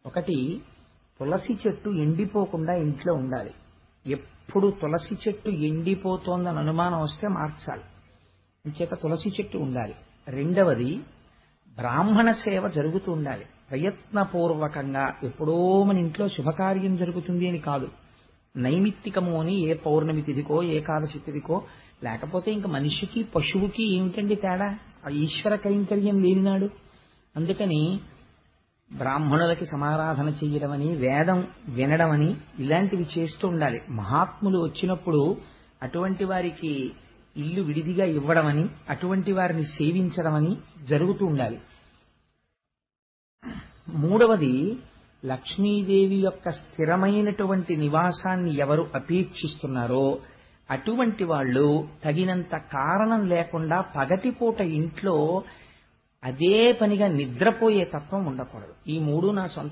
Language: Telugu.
ఒకటి, తులసి చెట్టు ఎండిపోకుండా ఇంట్లో ఉండాలి. ఎప్పుడు తులసి చెట్టు ఎండిపోతోందని అనుమానం వస్తే మార్చాలి, ఇంచేత తులసి చెట్టు ఉండాలి. రెండవది, బ్రాహ్మణ సేవ జరుగుతూ ఉండాలి ప్రయత్నపూర్వకంగా. ఎప్పుడో మన ఇంట్లో శుభకార్యం జరుగుతుంది అని కాదు, నైమిత్తికము అని ఏ పౌర్ణమి తిథికో ఏకాదశి తిథికో, లేకపోతే ఇంక మనిషికి పశువుకి ఏమిటండి తేడా, ఆ ఈశ్వర కైంకర్యం లేనినాడు. అందుకని బ్రాహ్మణులకి సమారాధన చెయ్యడం అని, వేదం వినడం అని, ఇలాంటివి చేస్తూ ఉండాలి. మహాత్ములు వచ్చినప్పుడు అటువంటి వారికి ఇల్లు విడిదిగా ఇవ్వడం అని, అటువంటి వారిని సేవించడం అని జరుగుతూ ఉండాలి. మూడవది, లక్ష్మీదేవి యొక్క స్థిరమైనటువంటి నివాసాన్ని ఎవరు అపేక్షిస్తున్నారో అటువంటి వాళ్ళు తగినంత కారణం లేకుండా పగటిపూట ఇంట్లో అదే పనిగా నిద్రపోయే తత్వం ఉండకూడదు. ఈ మూడు నా సొంత